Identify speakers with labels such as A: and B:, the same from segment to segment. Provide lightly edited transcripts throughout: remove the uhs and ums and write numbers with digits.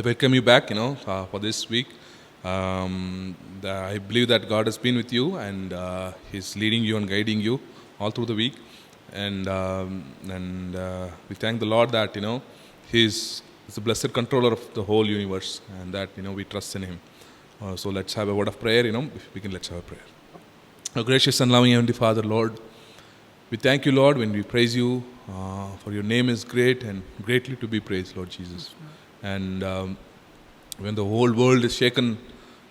A: welcome you back, for this week. I believe that God has been with you and He's leading you and guiding you all through the week. And we thank the Lord that, He's the blessed controller of the whole universe, and that, we trust in Him. So let's have a word of prayer, if we can, let's have a prayer. Our gracious and loving Heavenly Father, Lord, we thank you, Lord, when we praise you, for your name is great and greatly to be praised, Lord Jesus. And when the whole world is shaken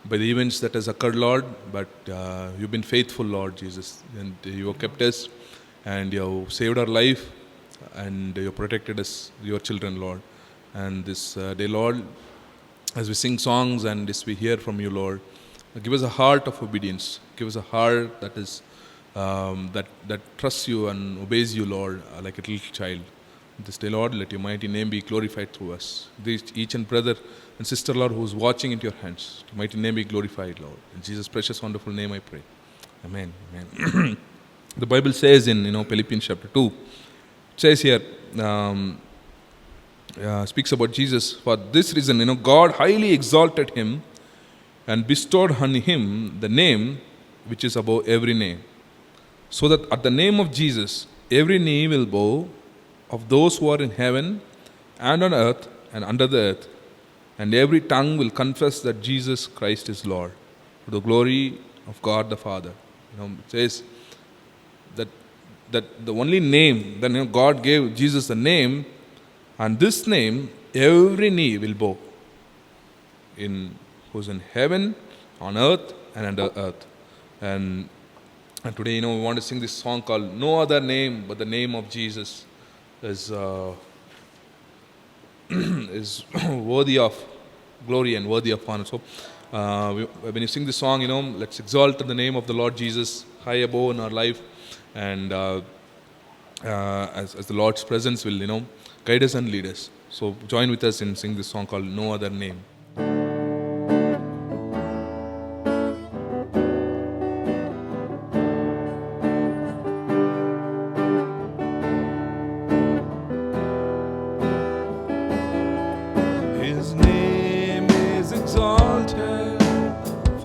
A: by the events that has occurred, Lord, but you've been faithful, Lord Jesus, and you have kept us, and you have saved our life, and you have protected us, your children, Lord. And this day, Lord, as we sing songs and as we hear from you, Lord, give us a heart of obedience. Give us a heart that is that trusts you and obeys you, Lord, like a little child. This day, Lord, let your mighty name be glorified through us. Each and brother and sister, Lord, who is watching into your hands, your mighty name be glorified, Lord. In Jesus' precious, wonderful name I pray. Amen. Amen. The Bible says in Philippians chapter 2, it says here, speaks about Jesus. For this reason, God highly exalted him and bestowed on him the name which is above every name, so that at the name of Jesus every knee will bow, of those who are in heaven and on earth and under the earth, and every tongue will confess that Jesus Christ is Lord, to the glory of God the Father. It says that the only name, that God gave Jesus a name, and this name every knee will bow, who's in heaven, on earth, and under earth. And today, we want to sing this song called "No Other Name But the Name of Jesus" is worthy of glory and worthy of honor. So, when you sing this song, let's exalt the name of the Lord Jesus high above in our life, and as the Lord's presence will, guide us and lead us. So, join with us in sing this song called "No Other Name." His name is exalted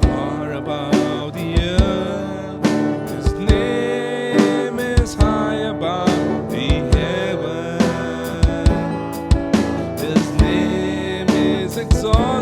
A: far above the earth. His name is high above the heaven. His name is exalted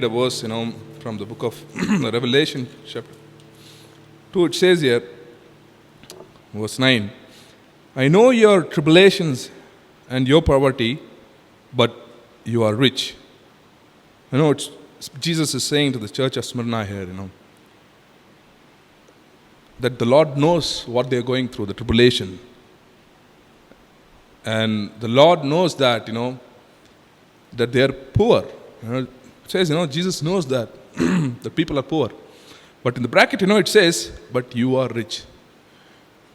A: read a verse, from the book of Revelation, chapter 2. It says here, verse 9, I know your tribulations and your poverty, but you are rich. Jesus is saying to the church of Smyrna here, that the Lord knows what they are going through, the tribulation. And the Lord knows that, that they are poor. It says, Jesus knows that the people are poor. But in the bracket, it says, but you are rich.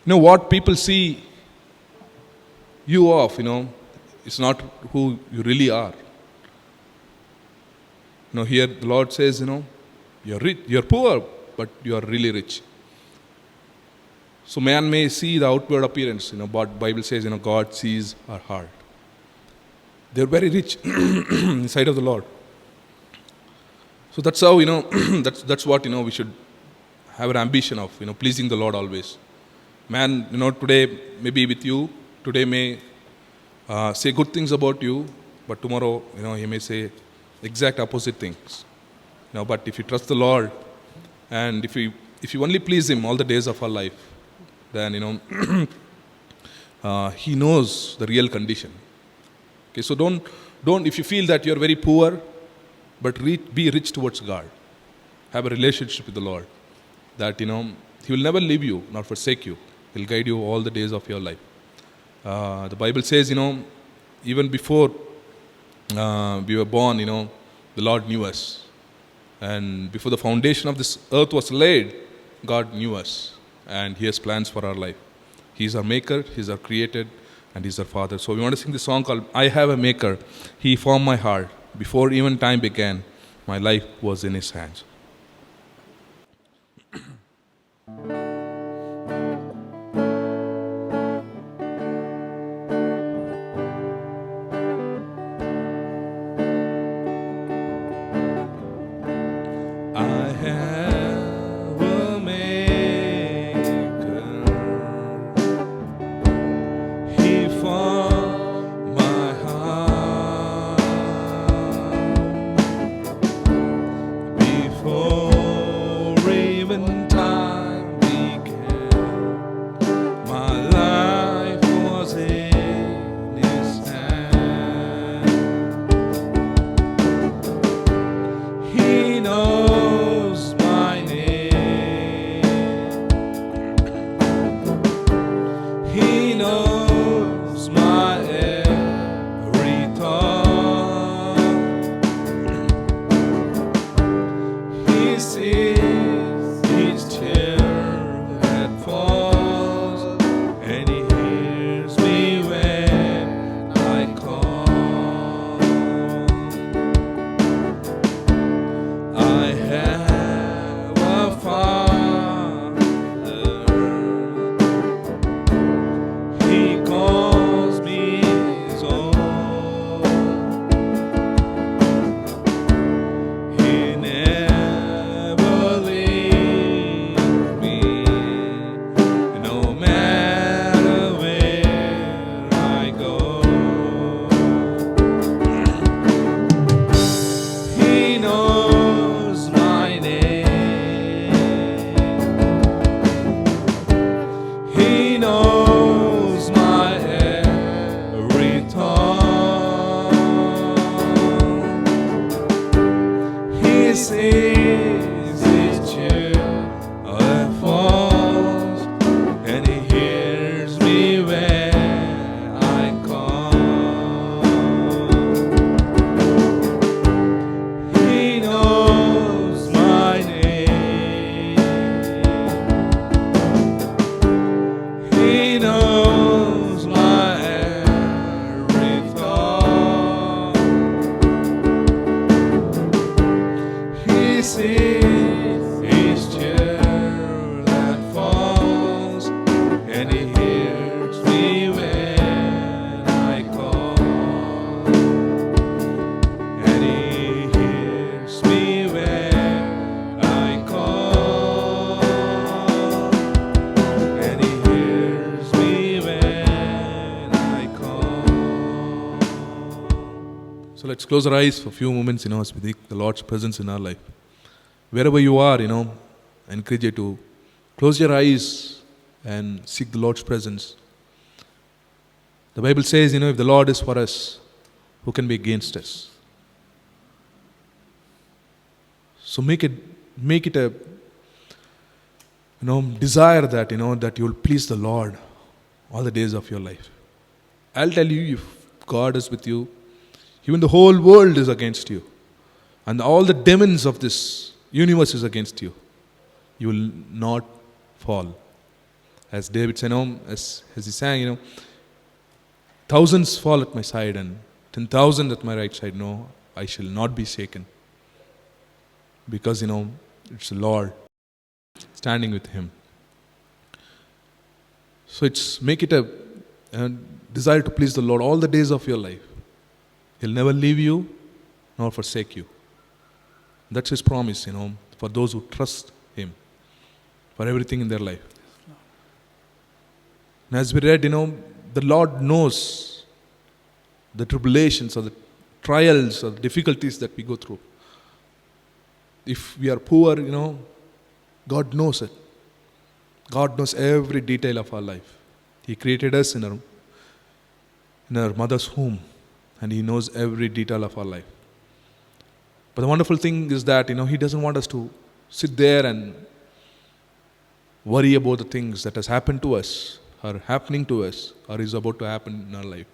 A: What people see you of, it's not who you really are. Here the Lord says, you're rich, you're poor, but you are really rich. So man may see the outward appearance, but Bible says, God sees our heart. They're very rich in the sight of the Lord. So that's how, that's what, we should have an ambition of, pleasing the Lord always. Man, today may be with you, today may say good things about you, but tomorrow, he may say exact opposite things. But if you trust the Lord, and if you only please Him all the days of our life, then, He knows the real condition. Okay, so don't, if you feel that you're very poor, but be rich towards God. Have a relationship with the Lord. That, He will never leave you, nor forsake you. He'll guide you all the days of your life. The Bible says, even before we were born, the Lord knew us. And before the foundation of this earth was laid, God knew us. And He has plans for our life. He's our maker, He's our creator, and He's our Father. So we want to sing this song called, I Have a Maker. He formed my heart. Before even time began, my life was in His hands. let's close our eyes for a few moments, as we seek the Lord's presence in our life. Wherever you are, I encourage you to close your eyes and seek the Lord's presence. The Bible says, if the Lord is for us, who can be against us? So make it a desire that that you will please the Lord all the days of your life. I'll tell you, if God is with you, even the whole world is against you, and all the demons of this universe is against you, you will not fall. As David said, as he sang, thousands fall at my side and 10,000 at my right side. No, I shall not be shaken. Because, it's the Lord standing with him. So make it a desire to please the Lord all the days of your life. He'll never leave you nor forsake you. That's his promise, for those who trust him for everything in their life. And as we read, the Lord knows the tribulations or the trials or the difficulties that we go through. If we are poor, God knows it. God knows every detail of our life. He created us in our mother's womb, and he knows every detail of our life. But the wonderful thing is that, he doesn't want us to sit there and worry about the things that has happened to us, or happening to us, or is about to happen in our life.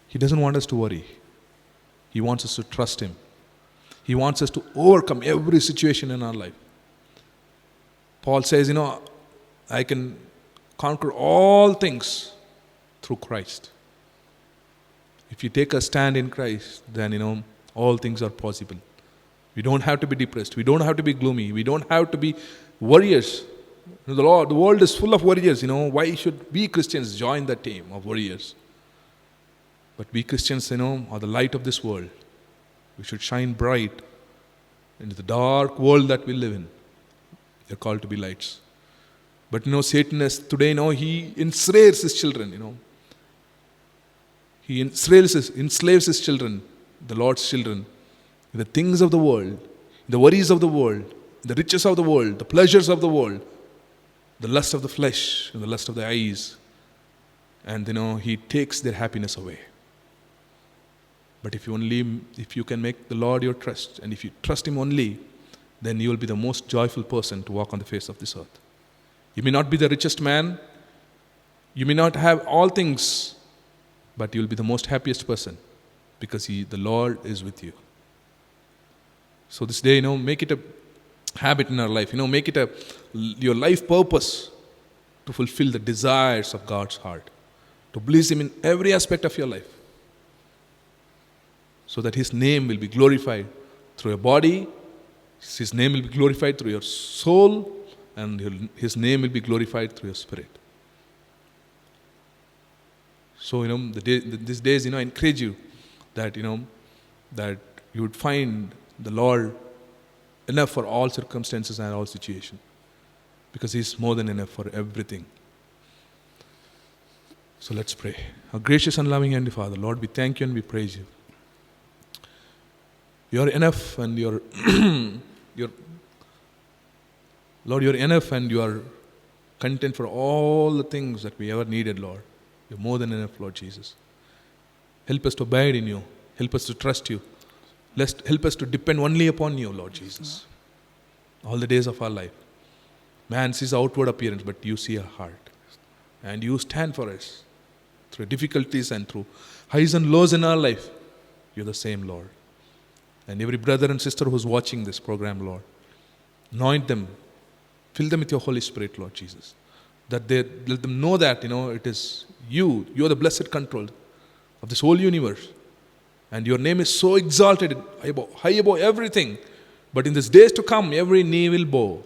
A: He doesn't want us to worry. He wants us to trust him. He wants us to overcome every situation in our life. Paul says, I can conquer all things through Christ. If you take a stand in Christ, then, all things are possible. We don't have to be depressed. We don't have to be gloomy. We don't have to be warriors. The world is full of warriors. Why should we Christians join the team of warriors? But we Christians, are the light of this world. We should shine bright into the dark world that we live in. They're called to be lights. But Satan is today, he enslaves his children, He enslaves his children, the Lord's children, in the things of the world, the worries of the world, the riches of the world, the pleasures of the world, the lust of the flesh, and the lust of the eyes. And he takes their happiness away. But if you can make the Lord your trust, and if you trust him only, then you will be the most joyful person to walk on the face of this earth. You may not be the richest man, you may not have all things, but you will be the most happiest person, because the Lord is with you. So this day, make it a habit in our life. Make it your life purpose to fulfill the desires of God's heart, to please him in every aspect of your life, so that his name will be glorified through your body, his name will be glorified through your soul, and his name will be glorified through your spirit. So, these days, I encourage you that, that you would find the Lord enough for all circumstances and all situations, because he's more than enough for everything. So let's pray. Our gracious and loving Heavenly Father, Lord, we thank you and we praise you. You are enough, and Lord, you are enough, and you are content for all the things that we ever needed, Lord. You're more than enough, Lord Jesus. Help us to abide in you. Help us to trust you. Help us to depend only upon you, Lord Jesus, all the days of our life. Man sees outward appearance, but you see our heart. And you stand for us through difficulties and through highs and lows in our life. You're the same, Lord. And every brother and sister who's watching this program, Lord, anoint them, fill them with your Holy Spirit, Lord Jesus. That they let them know that, it is you. You are the blessed control of this whole universe. And your name is so exalted, high above everything. But in these days to come, every knee will bow,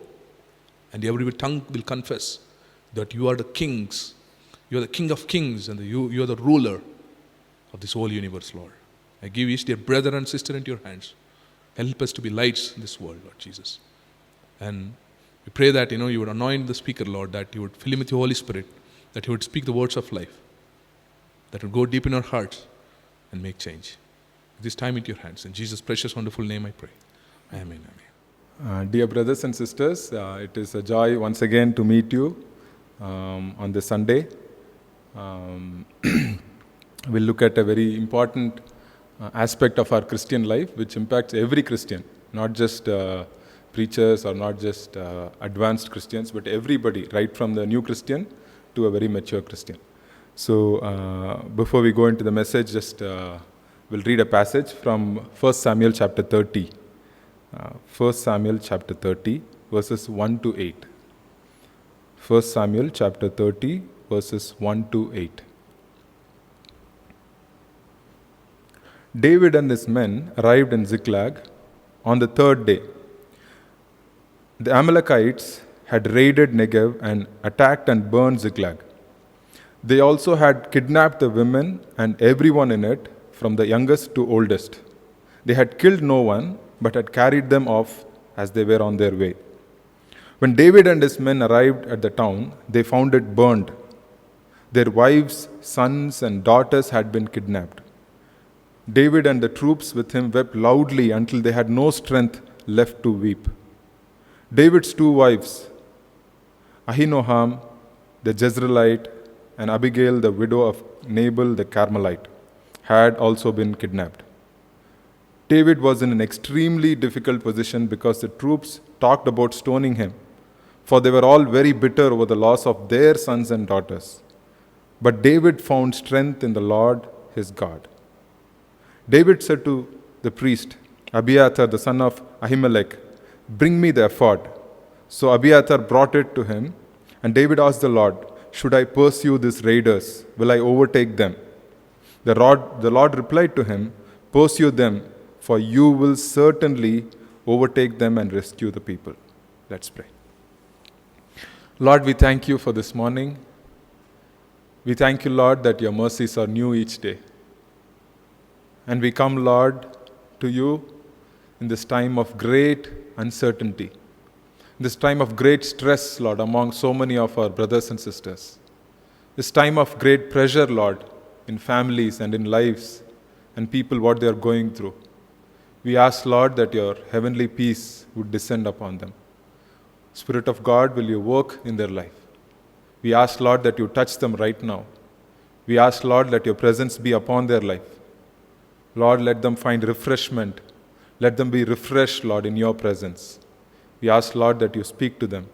A: and every tongue will confess that you are the kings. You are the King of kings, and you are the ruler of this whole universe, Lord. I give each dear brother and sister into your hands. Help us to be lights in this world, Lord Jesus. And we pray that, you would anoint the speaker, Lord, that you would fill him with your Holy Spirit, that he would speak the words of life, that would go deep in our hearts and make change. this time into your hands. In Jesus' precious, wonderful name I pray. Amen. Amen.
B: Dear brothers and sisters, it is a joy once again to meet you on this Sunday. We'll look at a very important aspect of our Christian life which impacts every Christian, not just preachers or not just advanced Christians, but everybody, right from the new Christian to a very mature Christian. So before we go into the message, just we'll read a passage from 1 Samuel chapter 30. 1 Samuel chapter 30, verses 1 to 8. 1 Samuel chapter 30, verses 1 to 8. David and his men arrived in Ziklag on the third day. The Amalekites had raided Negev and attacked and burned Ziklag. They also had kidnapped the women and everyone in it, from the youngest to oldest. They had killed no one, but had carried them off as they were on their way. When David and his men arrived at the town, they found it burned. Their wives, sons, and daughters had been kidnapped. David and the troops with him wept loudly until they had no strength left to weep. David's two wives, Ahinoam the Jezreelite and Abigail the widow of Nabal the Carmelite, had also been kidnapped. David was in an extremely difficult position because the troops talked about stoning him, for they were all very bitter over the loss of their sons and daughters. But David found strength in the Lord his God. David said to the priest, Abiathar, the son of Ahimelech, "Bring me the ephod." So Abiathar brought it to him, and David asked the Lord, "Should I pursue these raiders? Will I overtake them?" The Lord replied to him, "Pursue them, for you will certainly overtake them and rescue the people." Let's pray. Lord, we thank you for this morning. We thank you, Lord, that your mercies are new each day. And we come, Lord, to you in this time of great uncertainty, in this time of great stress, Lord, among so many of our brothers and sisters. This time of great pressure, Lord, in families and in lives and people, what they are going through. We ask, Lord, that your heavenly peace would descend upon them. Spirit of God, will you work in their life? We ask, Lord, that you touch them right now. We ask, Lord, let your presence be upon their life. Lord, let them find refreshment. Let them be refreshed, Lord, in your presence. We ask, Lord, that you speak to them.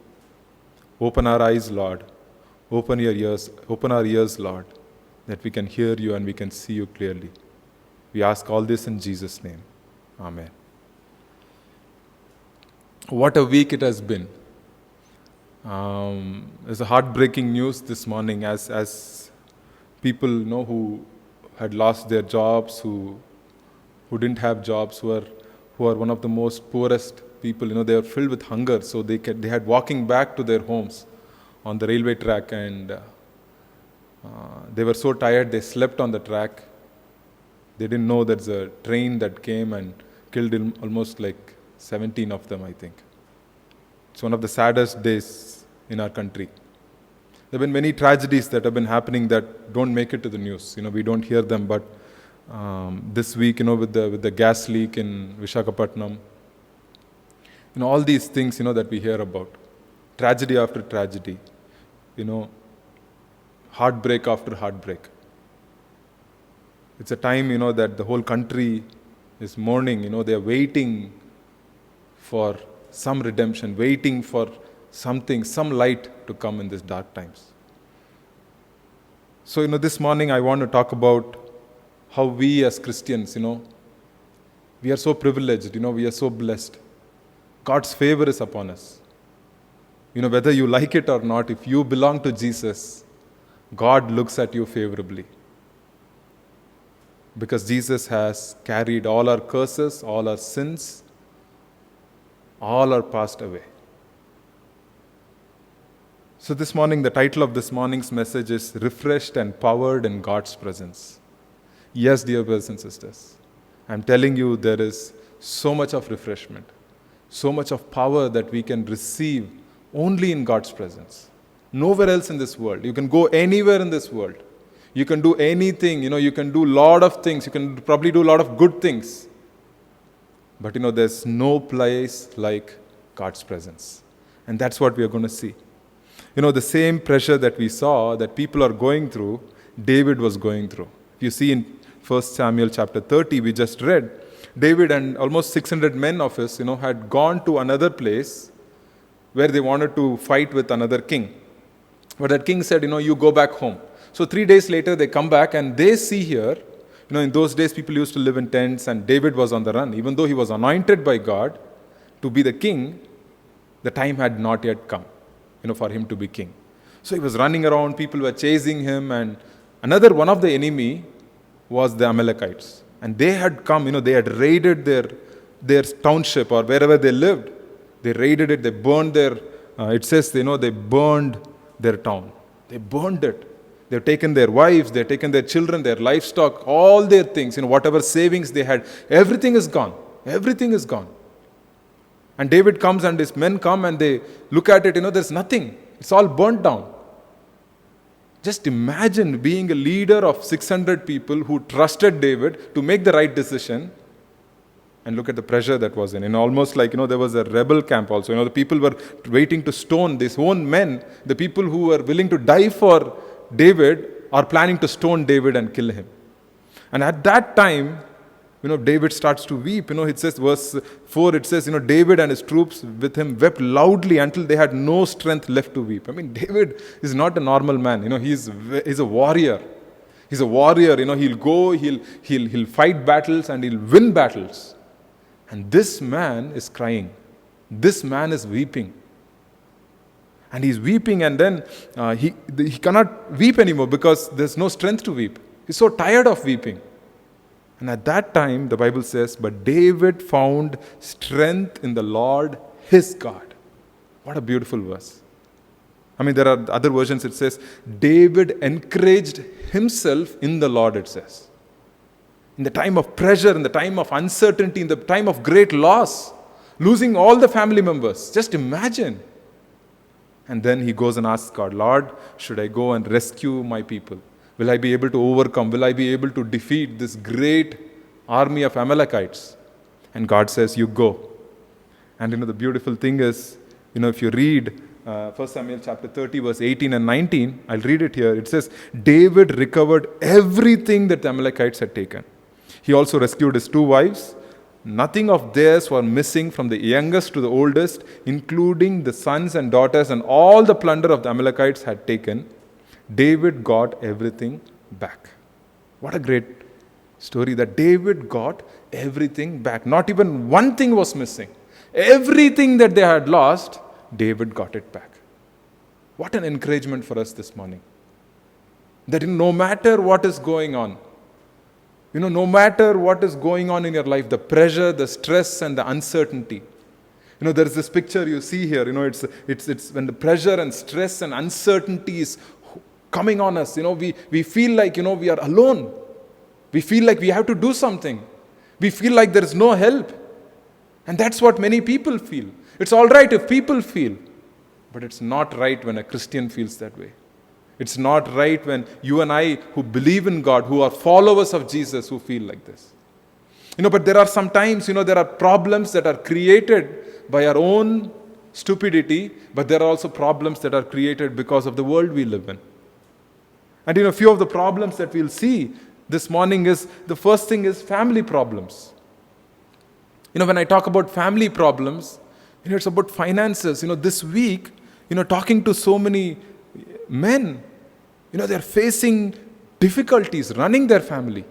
B: Open our eyes, Lord. Open our ears, Lord, that we can hear you and we can see you clearly. We ask all this in Jesus' name. Amen. What a week it has been. There's a heartbreaking news this morning as people who had lost their jobs, who didn't have jobs, who are one of the most poorest people. They were filled with hunger, so they had walking back to their homes on the railway track, and they were so tired they slept on the track. They didn't know there's a train that came and killed almost like 17 of them, I think. It's one of the saddest days in our country. There have been many tragedies that have been happening that don't make it to the news. We don't hear them, but this week, with the gas leak in Visakhapatnam, all these things, that we hear about. Tragedy after tragedy, heartbreak after heartbreak. It's a time, that the whole country is mourning. They are waiting for some redemption, waiting for something, some light to come in these dark times. So, this morning I want to talk about how we as Christians, we are so privileged, we are so blessed. God's favor is upon us. Whether you like it or not, if you belong to Jesus, God looks at you favorably. Because Jesus has carried all our curses, all our sins, all are passed away. So this morning, the title of this morning's message is Refreshed and Powered in God's Presence. Yes, dear brothers and sisters, I'm telling you there is so much of refreshment, so much of power that we can receive only in God's presence. Nowhere else in this world. You can go anywhere in this world. You can do anything, you can do a lot of things. You can probably do a lot of good things. But there's no place like God's presence. And that's what we are going to see. The same pressure that we saw that people are going through, David was going through. You see in 1 Samuel chapter 30, we just read, David and almost 600 men of his, had gone to another place where they wanted to fight with another king. But that king said, you go back home. So 3 days later, they come back and they see here, in those days, people used to live in tents and David was on the run. Even though he was anointed by God to be the king, the time had not yet come, for him to be king. So he was running around, people were chasing him, and another one of the enemy was the Amalekites. And they had come, they had raided their township or wherever they lived. They raided it, they burned it says, they burned their town. They burned it. They've taken their wives, they've taken their children, their livestock, all their things, whatever savings they had, everything is gone. Everything is gone. And David comes and his men come and they look at it, there's nothing. It's all burnt down. Just imagine being a leader of 600 people who trusted David to make the right decision, and look at the pressure that was in. Almost like, there was a rebel camp also. The people were waiting to stone these own men. The people who were willing to die for David are planning to stone David and kill him. And at that time, David starts to weep. It says, verse 4, it says, David and his troops with him wept loudly until they had no strength left to weep. David is not a normal man. He's a warrior. He's a warrior. He'll go, he'll fight battles and he'll win battles. And this man is crying. This man is weeping. And he's weeping, and then he cannot weep anymore because there's no strength to weep. He's so tired of weeping. And at that time, the Bible says, but David found strength in the Lord his God. What a beautiful verse. There are other versions, it says, David encouraged himself in the Lord, it says. In the time of pressure, in the time of uncertainty, in the time of great loss, losing all the family members. Just imagine. And then he goes and asks God, Lord, should I go and rescue my people? Will I be able to overcome? Will I be able to defeat this great army of Amalekites? And God says, you go. And the beautiful thing is, if you read 1 Samuel chapter 30, verse 18 and 19, I'll read it here. It says, David recovered everything that the Amalekites had taken. He also rescued his 2 wives. Nothing of theirs were missing from the youngest to the oldest, including the sons and daughters, and all the plunder of the Amalekites had taken. David got everything back. What a great story that David got everything back. Not even one thing was missing. Everything that they had lost, David got it back. What an encouragement for us this morning. That no matter what is going on, no matter what is going on in your life, the pressure, the stress, and the uncertainty. There is this picture you see here. It's when the pressure and stress and uncertainty is coming on us. We feel like, we are alone. We feel like we have to do something. We feel like there is no help. And that's what many people feel. It's all right if people feel, but it's not right when a Christian feels that way. It's not right when you and I, who believe in God, who are followers of Jesus, who feel like this. But there are some times, there are problems that are created by our own stupidity, but there are also problems that are created because of the world we live in. And a few of the problems that we'll see this morning is, the first thing is family problems. When I talk about family problems, it's about finances. This week, talking to so many men, they're facing difficulties running their family.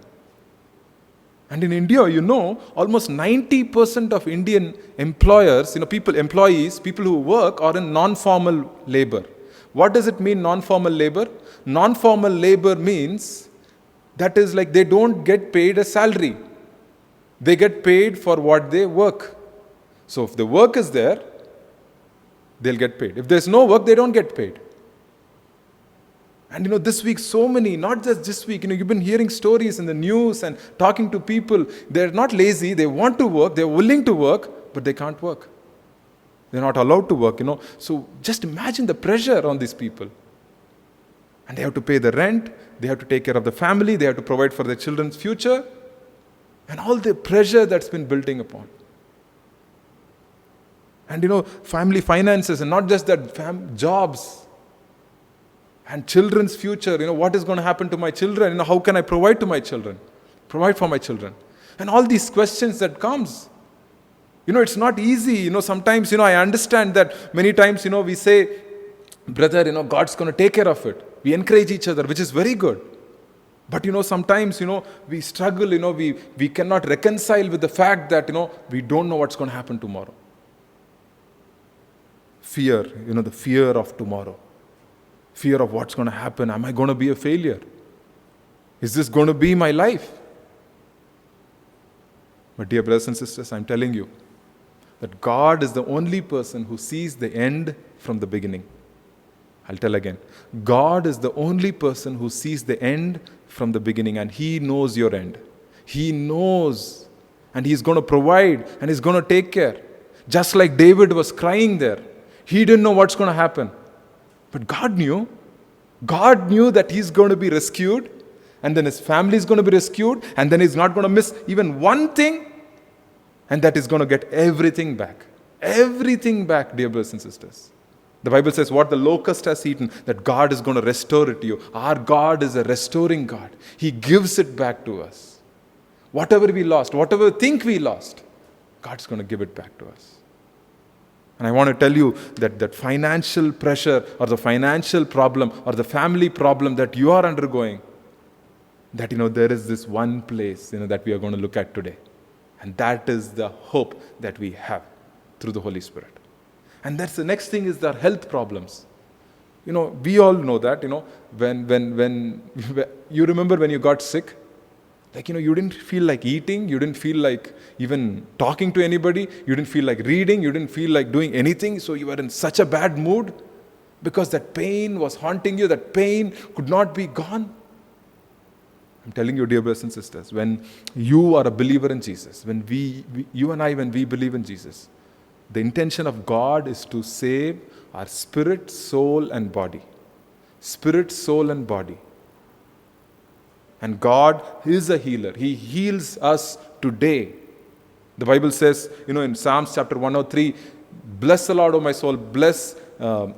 B: And in India, almost 90% of Indian employers, employees, people who work, are in non-formal labor. What does it mean, non-formal labor? Non-formal labor means that is like they don't get paid a salary. They get paid for what they work. So if the work is there, they'll get paid. If there's no work, they don't get paid. And this week, so many, not just this week, you've been hearing stories in the news and talking to people. They're not lazy, they want to work, they're willing to work, but they can't work. They're not allowed to work, So just imagine the pressure on these people. And they have to pay the rent, they have to take care of the family, they have to provide for their children's future, and all the pressure that's been building upon. And family finances, and not just that, jobs and children's future. What is going to happen to my children? How can I provide to my children? Provide for my children. And all these questions that comes. It's not easy. Sometimes, I understand that many times, we say, brother, God's going to take care of it. We encourage each other, which is very good. But, sometimes, we struggle, we cannot reconcile with the fact that, we don't know what's going to happen tomorrow. Fear, the fear of tomorrow. Fear of what's going to happen. Am I going to be a failure? Is this going to be my life? But dear brothers and sisters, I'm telling you that God is the only person who sees the end from the beginning. I'll tell again. God is the only person who sees the end from the beginning, and He knows your end. He knows, and He's going to provide, and He's going to take care. Just like David was crying there. He didn't know what's going to happen. But God knew. God knew that he's going to be rescued, and then his family is going to be rescued, and then he's not going to miss even one thing, and that he's going to get everything back. Everything back, dear brothers and sisters. The Bible says, what the locust has eaten, that God is going to restore it to you. Our God is a restoring God. He gives it back to us. Whatever we lost, whatever we think we lost, God's going to give it back to us. And I want to tell you that financial pressure or the financial problem or the family problem that you are undergoing, that there is this one place that we are going to look at today. And that is the hope that we have through the Holy Spirit. And that's the next thing, is the health problems. We all know that, when you remember when you got sick, you didn't feel like eating, you didn't feel like even talking to anybody, you didn't feel like reading, you didn't feel like doing anything, so you were in such a bad mood because that pain was haunting you, that pain could not be gone. I'm telling you, dear brothers and sisters, when you are a believer in Jesus, when you and I, when we believe in Jesus, the intention of God is to save our spirit, soul, and body. Spirit, soul, and body. And God is a healer. He heals us today. The Bible says, in Psalms chapter 103, bless the Lord, O my soul, bless, I'll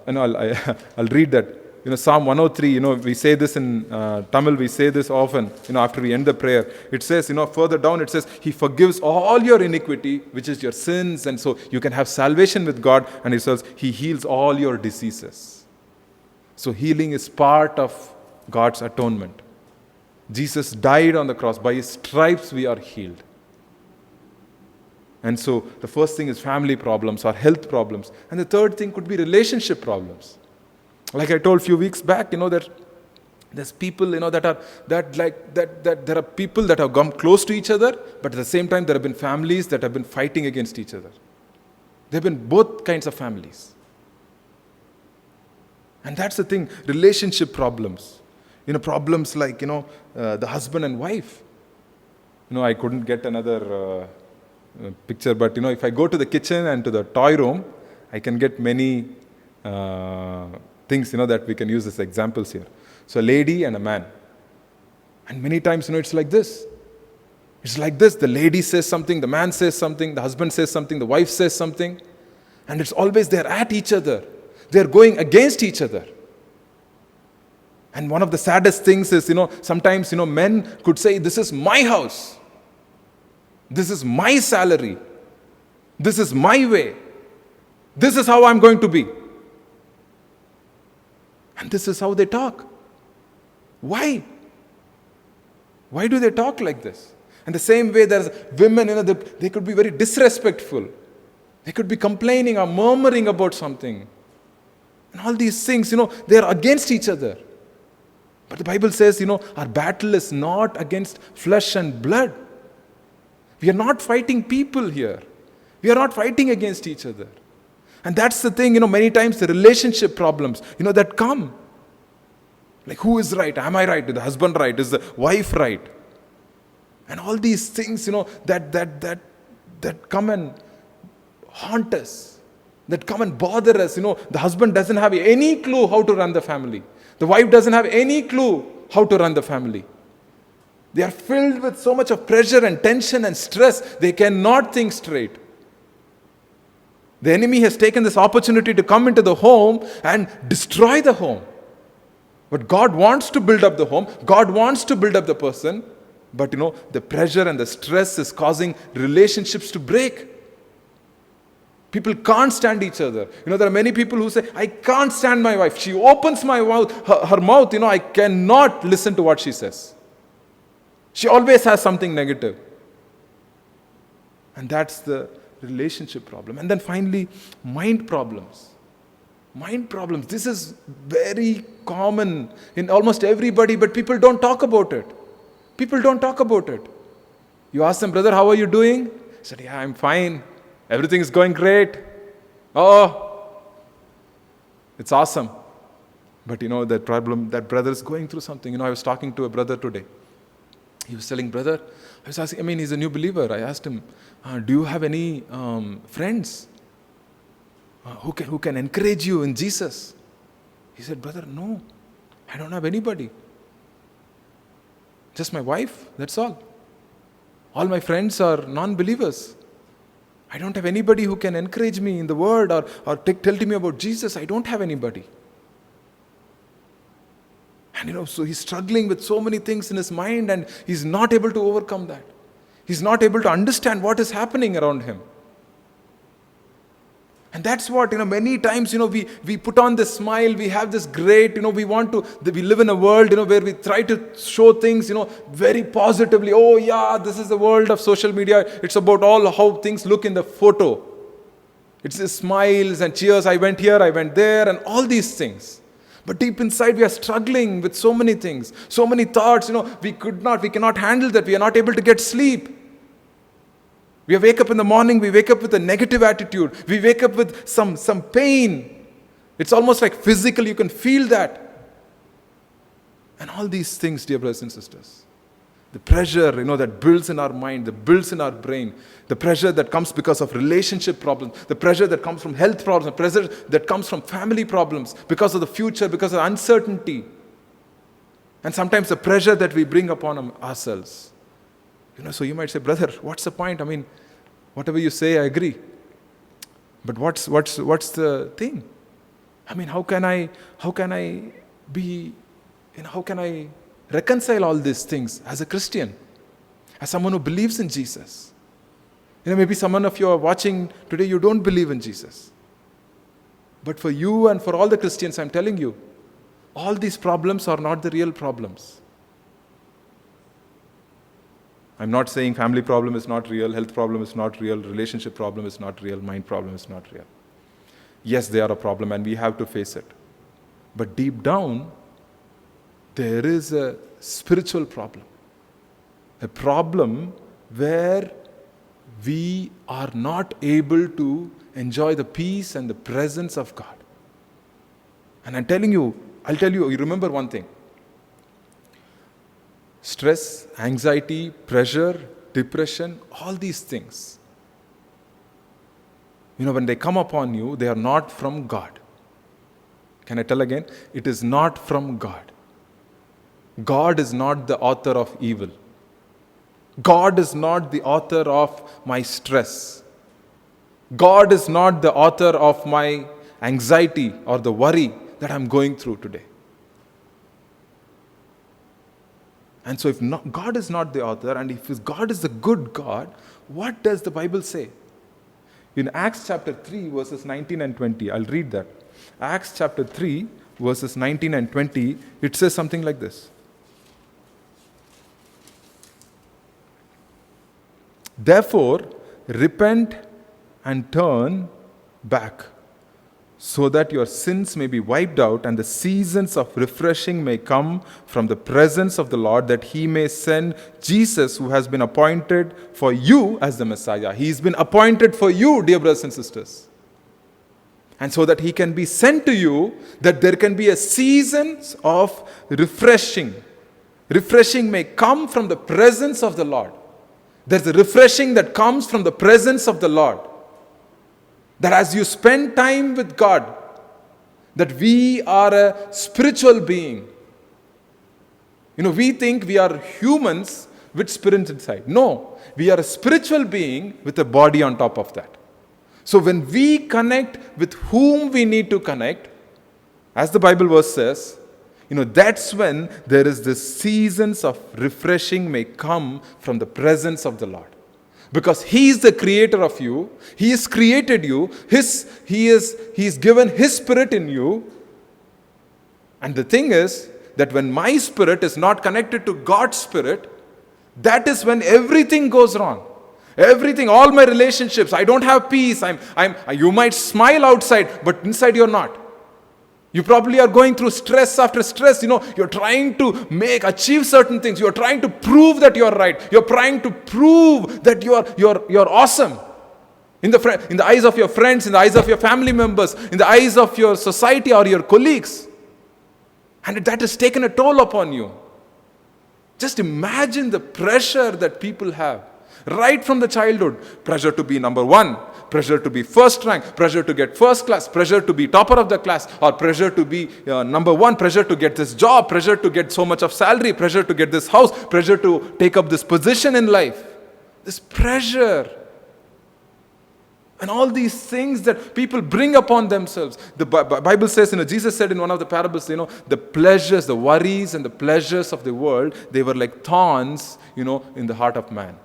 B: read that. Psalm 103, we say this in Tamil, we say this often, after we end the prayer. It says, further down, it says, He forgives all your iniquity, which is your sins, and so you can have salvation with God, and it says, He heals all your diseases. So healing is part of God's atonement. Jesus died on the cross. By His stripes we are healed. And so the first thing is family problems or health problems. And the third thing could be relationship problems. Like I told a few weeks back, that there's people, that there are people that have come close to each other, but at the same time there have been families that have been fighting against each other. There have been both kinds of families. And that's the thing, relationship problems. Problems like, the husband and wife. I couldn't get another picture, but, if I go to the kitchen and to the toy room, I can get many things, that we can use as examples here. So a lady and a man. And many times, it's like this. It's like this. The lady says something, the man says something, the husband says something, the wife says something. And it's always they're at each other. They're going against each other. And one of the saddest things is, sometimes, men could say, this is my house. This is my salary. This is my way. This is how I'm going to be. And this is how they talk. Why? Why do they talk like this? And the same way there's women, they could be very disrespectful. They could be complaining or murmuring about something. And all these things, they are against each other. But the Bible says, our battle is not against flesh and blood. We are not fighting people here. We are not fighting against each other. And that's the thing, many times the relationship problems, that come. Like, who is right? Am I right? Is the husband right? Is the wife right? And all these things, that come and haunt us. That come and bother us. The husband doesn't have any clue how to run the family. The wife doesn't have any clue how to run the family. They are filled with so much of pressure and tension and stress, they cannot think straight. The enemy has taken this opportunity to come into the home and destroy the home. But God wants to build up the home. God wants to build up the person. But the pressure and the stress is causing relationships to break. People can't stand each other. There are many people who say, I can't stand my wife. She opens my mouth, her mouth, I cannot listen to what she says. She always has something negative. And that's the relationship problem. And then finally, mind problems. Mind problems. This is very common in almost everybody, but people don't talk about it. People don't talk about it. You ask them, brother, how are you doing? He said, yeah, I'm fine. Everything is going great. Oh, it's awesome. But that problem, that brother is going through something. I was talking to a brother today. He was telling, brother, I was asking, he's a new believer. I asked him, do you have any friends who can encourage you in Jesus? He said, brother, no, I don't have anybody. Just my wife, that's all. All my friends are non-believers. I don't have anybody who can encourage me in the word or tell me about Jesus. I don't have anybody. And so he's struggling with so many things in his mind and he's not able to overcome that. He's not able to understand what is happening around him. And that's what, many times, we put on this smile, we have this great, we live in a world, where we try to show things, very positively. Oh yeah, this is the world of social media. It's about all how things look in the photo. It's the smiles and cheers. I went here, I went there, and all these things. But deep inside, we are struggling with so many things, so many thoughts, we cannot handle that. We are not able to get sleep. We wake up in the morning, we wake up with a negative attitude. We wake up with some pain. It's almost like physical, you can feel that. And all these things, dear brothers and sisters. The pressure, that builds in our mind, that builds in our brain. The pressure that comes because of relationship problems. The pressure that comes from health problems. The pressure that comes from family problems. Because of the future, because of uncertainty. And sometimes the pressure that we bring upon ourselves. So you might say, brother, what's the point? Whatever you say, I agree. But what's the thing? How can I reconcile all these things as a Christian, as someone who believes in Jesus? Maybe someone of you are watching today, you don't believe in Jesus. But for you and for all the Christians, I'm telling you, all these problems are not the real problems. I'm not saying family problem is not real, health problem is not real, relationship problem is not real, mind problem is not real. Yes, they are a problem and we have to face it. But deep down, there is a spiritual problem. A problem where we are not able to enjoy the peace and the presence of God. And I'll tell you, you remember one thing. Stress, anxiety, pressure, depression, all these things. When they come upon you, they are not from God. Can I tell again? It is not from God. God is not the author of evil. God is not the author of my stress. God is not the author of my anxiety or the worry that I'm going through today. And so if God is not the author, and if God is the good God, what does the Bible say? In Acts chapter 3, verses 19 and 20, I'll read that. Acts chapter 3, verses 19 and 20, it says something like this. Therefore, repent and turn back, so that your sins may be wiped out and the seasons of refreshing may come from the presence of the Lord, that he may send Jesus, who has been appointed for you as the Messiah. He's been appointed for you, dear brothers and sisters. And so that he can be sent to you, that there can be a season of refreshing. Refreshing may come from the presence of the Lord. There's a refreshing that comes from the presence of the Lord. That as you spend time with God, that we are a spiritual being. We think we are humans with spirits inside. No, we are a spiritual being with a body on top of that. So when we connect with whom we need to connect, as the Bible verse says, that's when there is this seasons of refreshing may come from the presence of the Lord. Because He is the creator of you. He has created you. He is given His Spirit in you. And the thing is that when my spirit is not connected to God's Spirit, that is when everything goes wrong. Everything, all my relationships, I don't have peace. You might smile outside, but inside you're not. You probably are going through stress after stress. You're trying to achieve certain things. You're trying to prove that you're right. You're trying to prove that you're awesome. In the eyes of your friends, in the eyes of your family members, in the eyes of your society or your colleagues. And that has taken a toll upon you. Just imagine the pressure that people have. Right from the childhood. Pressure to be number one. Pressure to be first rank. Pressure to get first class. Pressure to be topper of the class. Or pressure to be number one. Pressure to get this job. Pressure to get so much of salary. Pressure to get this house. Pressure to take up this position in life. This pressure. And all these things that people bring upon themselves. The Bible says, Jesus said in one of the parables, the pleasures, the worries and the pleasures of the world, they were like thorns, in the heart of man.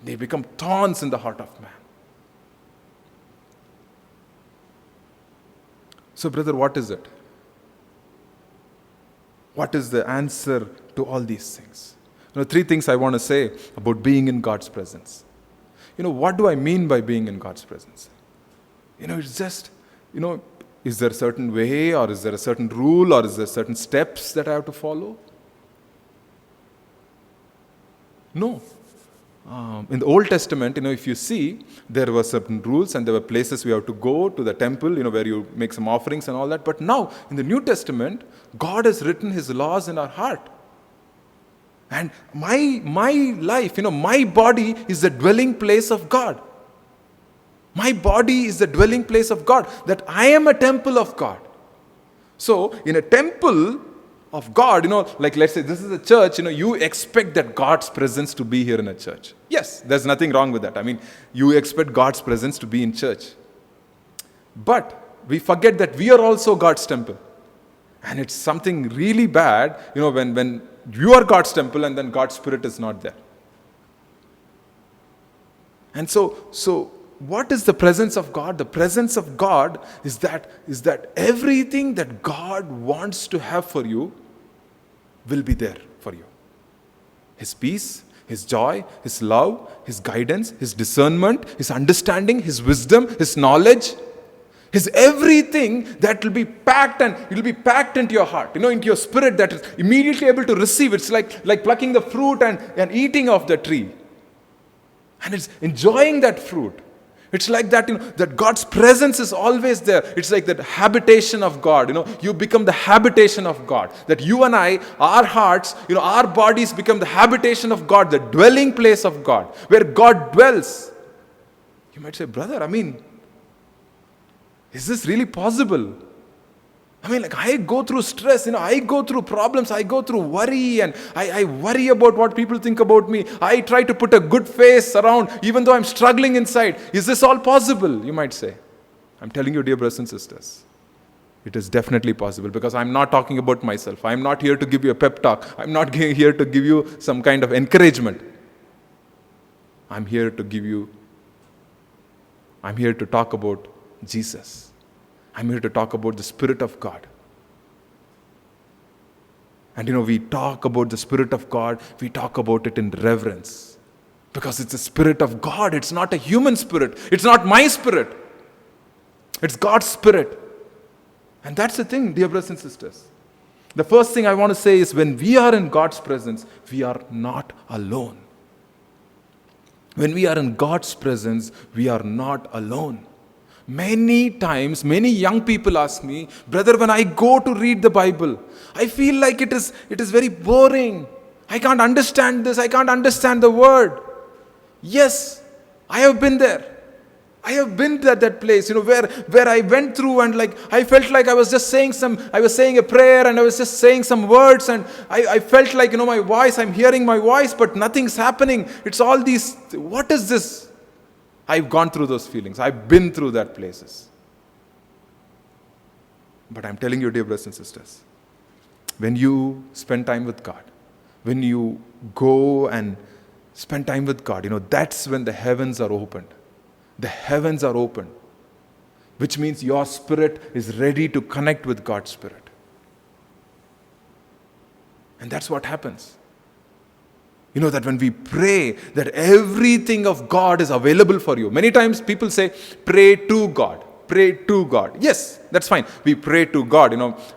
B: They become thorns in the heart of man. So, brother, what is it? What is the answer to all these things? 3 things I want to say about being in God's presence. What do I mean by being in God's presence? It's just, is there a certain way, or is there a certain rule, or is there certain steps that I have to follow? No. In the Old Testament, if you see, there were certain rules and there were places we have to go to the temple, where you make some offerings and all that. But now, in the New Testament, God has written His laws in our heart. And my life, my body is the dwelling place of God. My body is the dwelling place of God. That I am a temple of God. So, in a temple of God, like let's say this is a church, you expect that God's presence to be here in a church. Yes, there's nothing wrong with that. You expect God's presence to be in church. But we forget that we are also God's temple. And it's something really bad, when you are God's temple and then God's Spirit is not there. And so what is the presence of God? The presence of God is that everything that God wants to have for you will be there for you. His peace, His joy, His love, His guidance, His discernment, His understanding, His wisdom, His knowledge, His everything that will be packed, and it will be packed into your heart, into your spirit, that is immediately able to receive. It's like plucking the fruit and eating of the tree. And it's enjoying that fruit. It's like that, that God's presence is always there. It's like that habitation of God. You become the habitation of God. That you and I, our hearts, our bodies become the habitation of God, the dwelling place of God, where God dwells. You might say, brother, is this really possible? I go through stress, I go through problems, I go through worry, and I worry about what people think about me. I try to put a good face around, even though I'm struggling inside. Is this all possible? You might say. I'm telling you, dear brothers and sisters, it is definitely possible, because I'm not talking about myself. I'm not here to give you a pep talk. I'm not here to give you some kind of encouragement. I'm here to talk about Jesus. I'm here to talk about the Spirit of God. And we talk about the Spirit of God, we talk about it in reverence. Because it's the Spirit of God, it's not a human spirit. It's not my spirit. It's God's Spirit. And that's the thing, dear brothers and sisters. The first thing I want to say is, when we are in God's presence, we are not alone. When we are in God's presence, we are not alone. Many times, many young people ask me, brother, when I go to read the Bible, I feel like it is very boring. I can't understand this. I can't understand the word. Yes, I have been there. I have been at that place, where I went through and like I felt like I was saying a prayer and I was just saying some words and I felt like, my voice, I'm hearing my voice, but nothing's happening. It's all these, what is this? I've gone through those feelings. I've been through that places. But I'm telling you, dear brothers and sisters, when you spend time with God, when you go and spend time with God, that's when the heavens are opened. The heavens are open, which means your spirit is ready to connect with God's spirit. And that's what happens. That when we pray, that everything of God is available for you. Many times people say, pray to God. Pray to God. Yes, that's fine. We pray to God.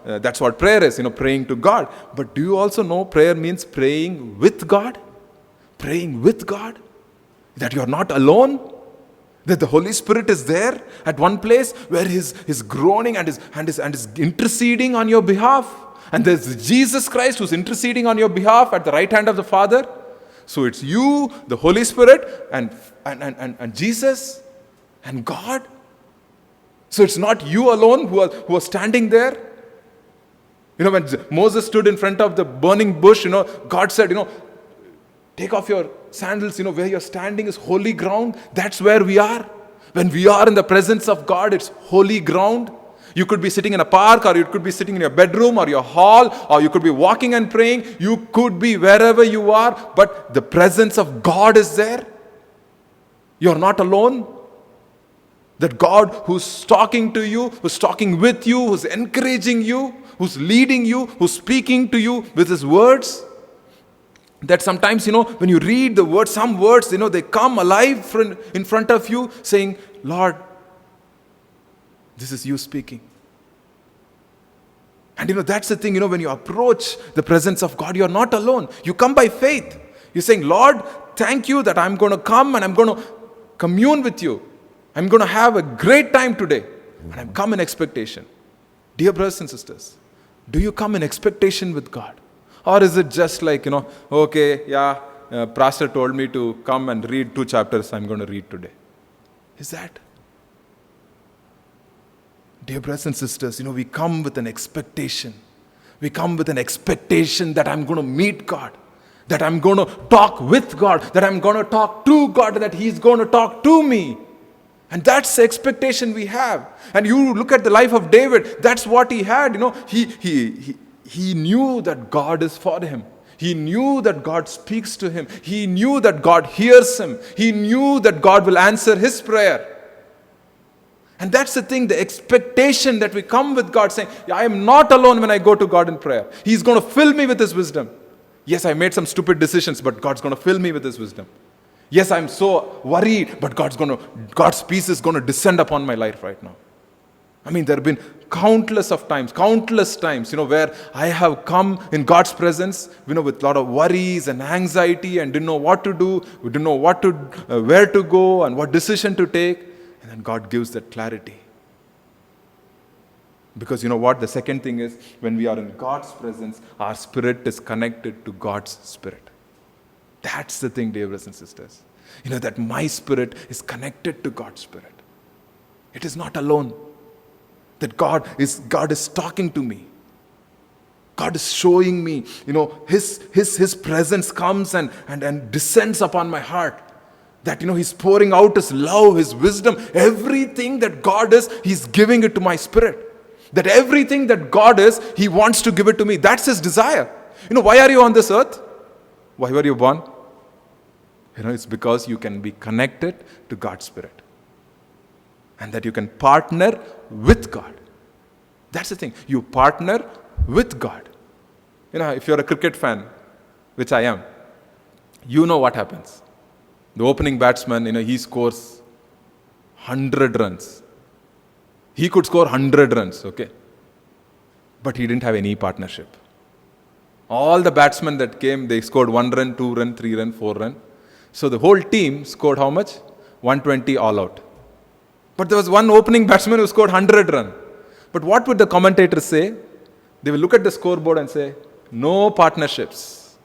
B: That's what prayer is, praying to God. But do you also know prayer means praying with God? Praying with God? That you're not alone? That the Holy Spirit is there at one place where He's groaning and is interceding on your behalf. And there's Jesus Christ who's interceding on your behalf at the right hand of the Father. So it's you, the Holy Spirit, and Jesus, and God. So it's not you alone who are standing there. When Moses stood in front of the burning bush, God said, take off your sandals, where you're standing is holy ground. That's where we are. When we are in the presence of God, it's holy ground. You could be sitting in a park, or you could be sitting in your bedroom or your hall, or you could be walking and praying. You could be wherever you are, but the presence of God is there. You're not alone. That God who's talking to you, who's talking with you, who's encouraging you, who's leading you, who's speaking to you with His words. That sometimes, when you read the words, some words, they come alive in front of you saying, Lord, this is you speaking. And that's the thing, when you approach the presence of God, you're not alone. You come by faith. You're saying, Lord, thank you that I'm going to come and I'm going to commune with you. I'm going to have a great time today. And I'm come in expectation. Dear brothers and sisters, do you come in expectation with God? Or is it just like, okay, yeah, pastor told me to come and read 2 chapters, I'm going to read today. Is that? Dear brothers and sisters, we come with an expectation. We come with an expectation that I'm going to meet God. That I'm going to talk with God. That I'm going to talk to God. That He's going to talk to me. And that's the expectation we have. And you look at the life of David, that's what he had. He knew that God is for him. He knew that God speaks to him. He knew that God hears him. He knew that God will answer his prayer. And that's the thing, the expectation that we come with God saying, I am not alone when I go to God in prayer. He's going to fill me with His wisdom. Yes, I made some stupid decisions, but God's going to fill me with His wisdom. Yes, I'm so worried, but God's peace is going to descend upon my life right now. I mean, there have been countless times, where I have come in God's presence, with a lot of worries and anxiety and didn't know what to do, we didn't know where to go and what decision to take. And then God gives that clarity. Because the second thing is, when we are in God's presence, our spirit is connected to God's spirit. That's the thing, dear brothers and sisters. That my spirit is connected to God's spirit. It is not alone. That God is talking to me. God is showing me, His presence comes and descends upon my heart. That, He's pouring out His love, His wisdom, everything that God is, He's giving it to my spirit. That everything that God is, He wants to give it to me. That's His desire. Why are you on this earth? Why were you born? It's because you can be connected to God's Spirit. And that you can partner with God. That's the thing. You partner with God. If you're a cricket fan, which I am, you know what happens. The opening batsman, he scores 100 runs. He could score 100 runs, okay? But he didn't have any partnership. All the batsmen that came, they scored 1 run, 2 run, 3 run, 4 run. So the whole team scored how much? 120 all out. But there was one opening batsman who scored 100 run. But what would the commentators say? They will look at the scoreboard and say, no partnerships.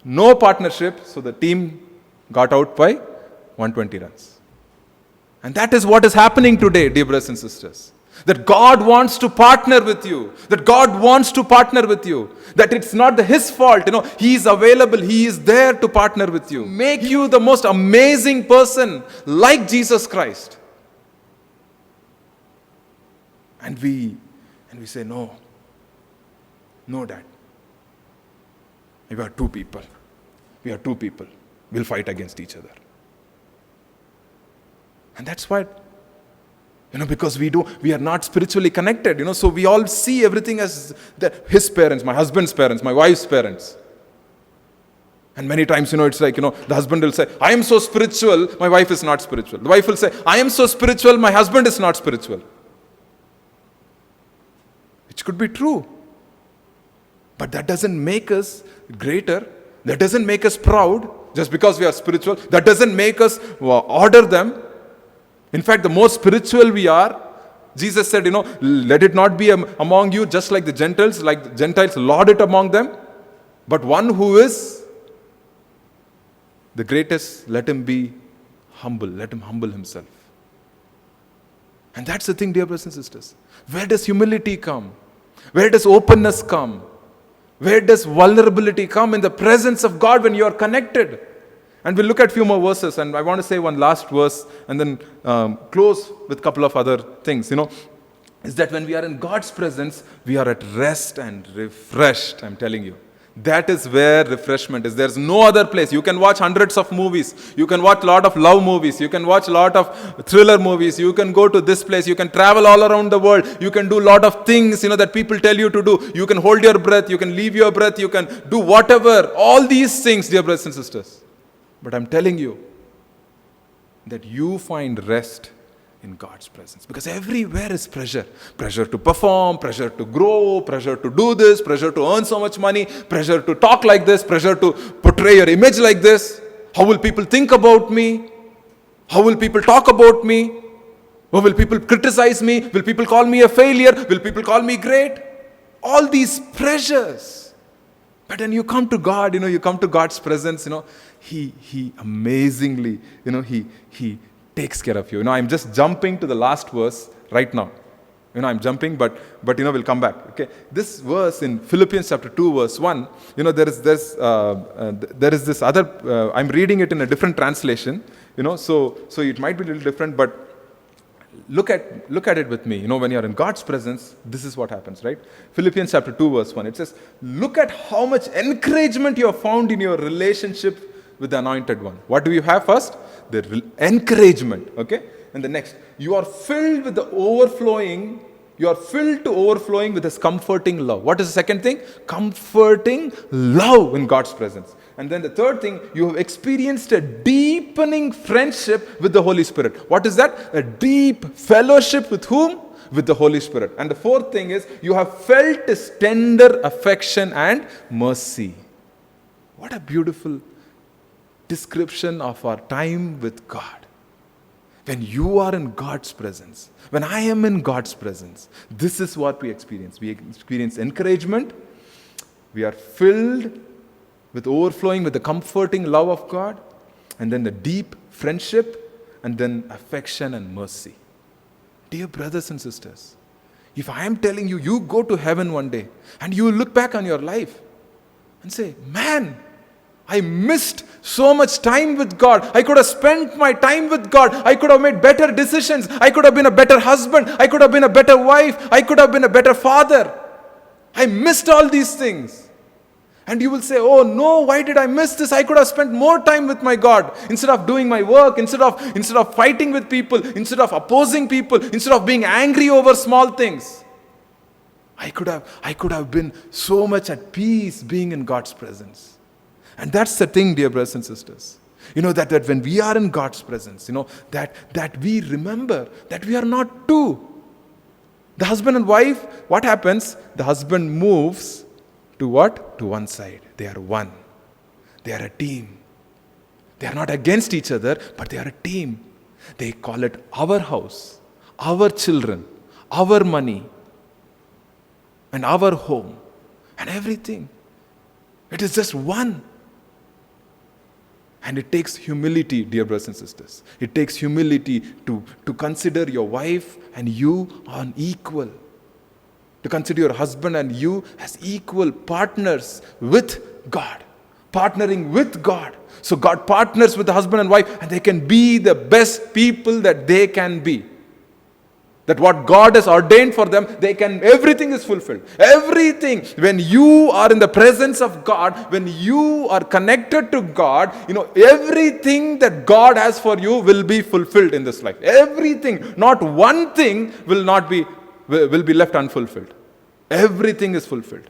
B: No partnership. So the team got out by 120 runs. And that is what is happening today, dear brothers and sisters. That God wants to partner with you. That God wants to partner with you. That it's not His fault. He is available. He is there to partner with you. Make you the most amazing person like Jesus Christ. And we say, no, Dad. We are two people. We'll fight against each other. And that's why, because we are not spiritually connected, so we all see everything as his parents, my husband's parents, my wife's parents. And many times, it's like, the husband will say, I am so spiritual, my wife is not spiritual. The wife will say, I am so spiritual, my husband is not spiritual. Which could be true. But that doesn't make us greater. That doesn't make us proud just because we are spiritual. That doesn't make us order them. In fact, the more spiritual we are, Jesus said, let it not be among you just like the Gentiles lord it among them. But one who is the greatest, let him be humble. Let him humble himself. And that's the thing, dear brothers and sisters. Where does humility come? Where does openness come? Where does vulnerability come? In the presence of God when you are connected. And we'll look at a few more verses, and I want to say one last verse and then close with a couple of other things, is that when we are in God's presence, we are at rest and refreshed, I'm telling you. That is where refreshment is. There's no other place. You can watch hundreds of movies. You can watch a lot of love movies. You can watch a lot of thriller movies. You can go to this place. You can travel all around the world. You can do a lot of things, that people tell you to do. You can hold your breath. You can leave your breath. You can do whatever. All these things, dear brothers and sisters. But I'm telling you that you find rest in God's presence. Because everywhere is pressure. Pressure to perform, pressure to grow, pressure to do this, pressure to earn so much money, pressure to talk like this, pressure to portray your image like this. How will people think about me? How will people talk about me? Or will people criticize me? Will people call me a failure? Will people call me great? All these pressures. But when you come to God, you come to God's presence, He amazingly, He takes care of you. I'm just jumping to the last verse right now. I'm jumping, but we'll come back. Okay, this verse in Philippians chapter 2, verse 1. There is this other. I'm reading it in a different translation. So it might be a little different, but look at it with me. When you're in God's presence, this is what happens, right? Philippians chapter 2, verse 1. It says, "Look at how much encouragement you have found in your relationship with the Anointed One." What do you have first? The encouragement, okay? And the next, you are filled to overflowing with His comforting love. What is the second thing? Comforting love in God's presence. And then the third thing, you have experienced a deepening friendship with the Holy Spirit. What is that? A deep fellowship with whom? With the Holy Spirit. And the fourth thing is, you have felt His tender affection and mercy. What a beautiful description of our time with God. When you are in God's presence, when I am in God's presence, this is what we experience. We experience encouragement. We are filled with overflowing with the comforting love of God, and then the deep friendship, and then affection and mercy. Dear brothers and sisters, if I am telling you, you go to heaven one day, and you look back on your life and say, man, I missed so much time with God. I could have spent my time with God. I could have made better decisions. I could have been a better husband. I could have been a better wife. I could have been a better father. I missed all these things. And you will say, oh no, why did I miss this? I could have spent more time with my God. Instead of doing my work, instead of fighting with people, instead of opposing people, instead of being angry over small things. I could have been so much at peace being in God's presence. And that's the thing, dear brothers and sisters. That when we are in God's presence, that we remember that we are not two. The husband and wife, what happens? The husband moves to what? To one side. They are one. They are a team. They are not against each other, but they are a team. They call it our house, our children, our money, and our home, and everything. It is just one. And it takes humility, dear brothers and sisters. It takes humility to consider your wife and you on equal. To consider your husband and you as equal partners with God. Partnering with God. So God partners with the husband and wife, and they can be the best people that they can be. That what God has ordained for them, everything is fulfilled. Everything. When you are in the presence of God, when you are connected to God, everything that God has for you will be fulfilled in this life. Everything. Not one thing will be left unfulfilled. Everything is fulfilled.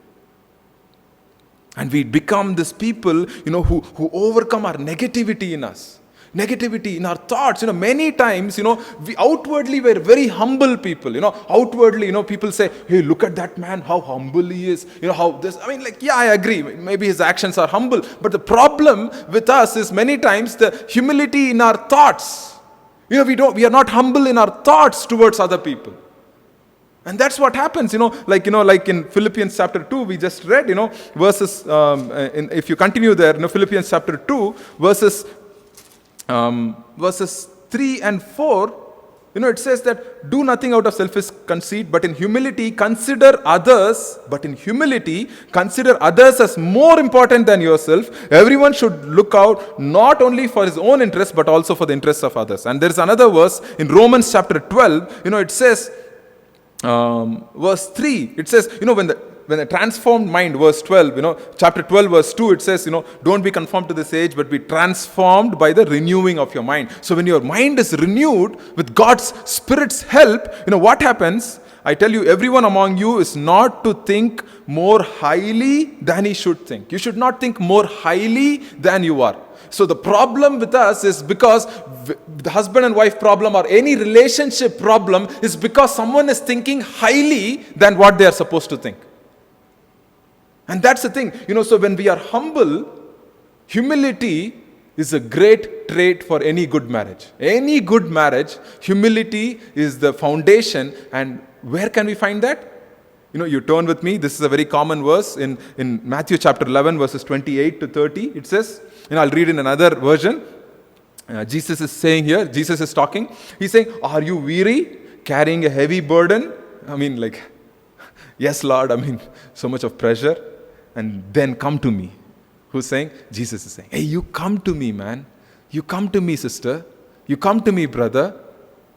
B: And we become this people, who overcome our negativity in us. Negativity in our thoughts. Many times, we outwardly we're very humble people. Outwardly, people say, hey, look at that man, how humble he is. I agree. Maybe his actions are humble. But the problem with us is many times the humility in our thoughts. We are not humble in our thoughts towards other people. And that's what happens, like in Philippians chapter 2, we just read, verses, if you continue there, Philippians chapter 2, verses 3 and 4, it says that do nothing out of selfish conceit, but in humility consider others as more important than yourself. Everyone should look out not only for his own interests, but also for the interests of others. And there's another verse in Romans chapter 12, it says, verse 3, it says, when the transformed mind, verse 12, chapter 12, verse 2, it says, don't be conformed to this age, but be transformed by the renewing of your mind. So when your mind is renewed with God's Spirit's help, what happens? I tell you, everyone among you is not to think more highly than he should think. You should not think more highly than you are. So the problem with us is because the husband and wife problem or any relationship problem is because someone is thinking highly than what they are supposed to think. And that's the thing. So when we are humble, humility is a great trait for any good marriage. Any good marriage, humility is the foundation. And where can we find that? You turn with me. This is a very common verse in Matthew chapter 11, verses 28 to 30. It says, I'll read in another version. Jesus is saying here, Jesus is talking. He's saying, are you weary, carrying a heavy burden? Yes, Lord, so much of pressure. And then come to me. Who's saying? Jesus is saying, hey, you come to me, man. You come to me, sister. You come to me, brother.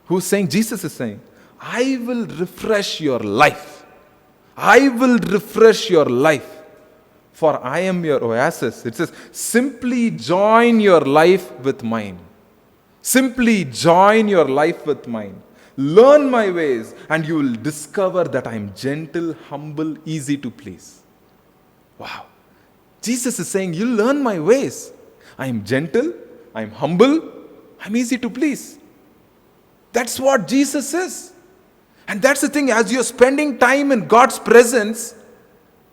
B: Who's saying? Jesus is saying, I will refresh your life. I will refresh your life. For I am your oasis. It says, simply join your life with mine. Simply join your life with mine. Learn my ways, and you will discover that I am gentle, humble, easy to please. Wow. Jesus is saying, you learn my ways. I am gentle, I am humble, I am easy to please. That's what Jesus is. And that's the thing, as you're spending time in God's presence,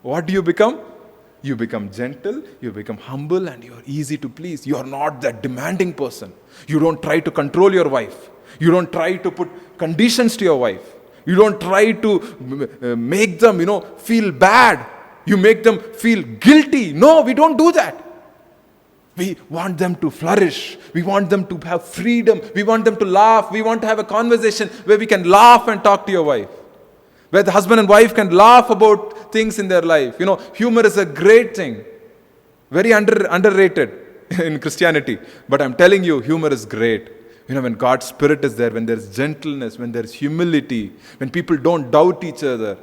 B: what do you become? You become gentle, you become humble, and you're easy to please. You're not that demanding person. You don't try to control your wife. You don't try to put conditions to your wife. You don't try to make them, feel bad. You make them feel guilty. No, we don't do that. We want them to flourish. We want them to have freedom. We want them to laugh. We want to have a conversation where we can laugh and talk to your wife. Where the husband and wife can laugh about things in their life. Humor is a great thing. Very underrated in Christianity. But I'm telling you, humor is great. When God's Spirit is there, when there's gentleness, when there's humility, when people don't doubt each other.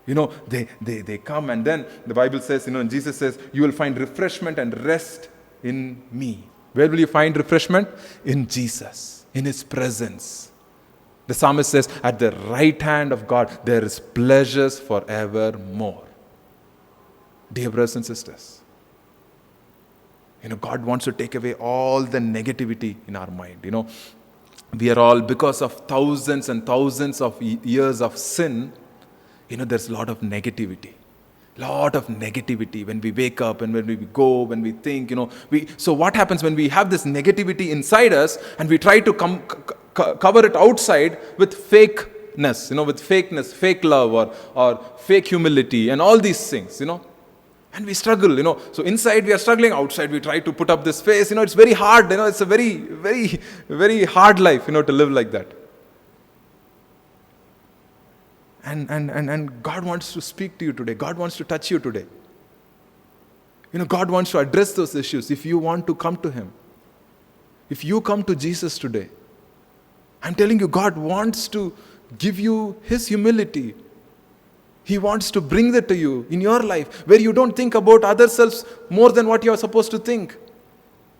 B: They come, and then the Bible says, Jesus says, you will find refreshment and rest in me. Where will you find refreshment? In Jesus, in His presence. The psalmist says, at the right hand of God, there is pleasures forevermore. Dear brothers and sisters, God wants to take away all the negativity in our mind. We are all, because of thousands and thousands of years of sin, there's a lot of negativity. When we wake up and when we go, when we think, So what happens when we have this negativity inside us and we try to cover it outside with fakeness, fake love or fake humility and all these things, And we struggle, So inside we are struggling, outside we try to put up this face. It's very hard, It's a very, very, very hard life, to live like that. And God wants to speak to you today. God wants to touch you today. God wants to address those issues if you want to come to Him. If you come to Jesus today, I'm telling you, God wants to give you His humility. He wants to bring that to you in your life, where you don't think about other selves more than what you're supposed to think.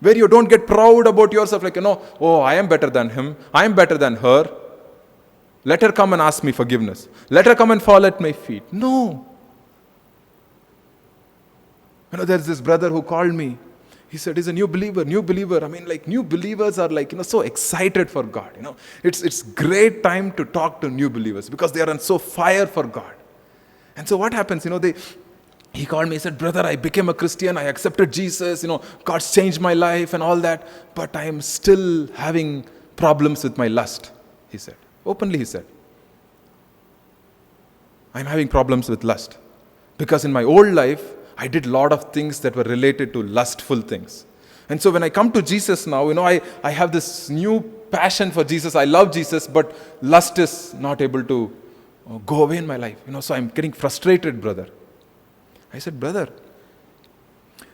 B: Where you don't get proud about yourself, like, oh, I am better than him, I am better than her. Let her come and ask me forgiveness. Let her come and fall at my feet. No. There's this brother who called me. He said he's a new believer. New believers are so excited for God. It's great time to talk to new believers because they are on so fire for God. And so what happens, he called me, he said, brother, I became a Christian, I accepted Jesus, God's changed my life and all that, but I am still having problems with my lust, he said. Openly he said. I'm having problems with lust. Because in my old life, I did a lot of things that were related to lustful things. And so when I come to Jesus now, I have this new passion for Jesus. I love Jesus, but lust is not able to go away in my life. So I'm getting frustrated, brother. I said, brother,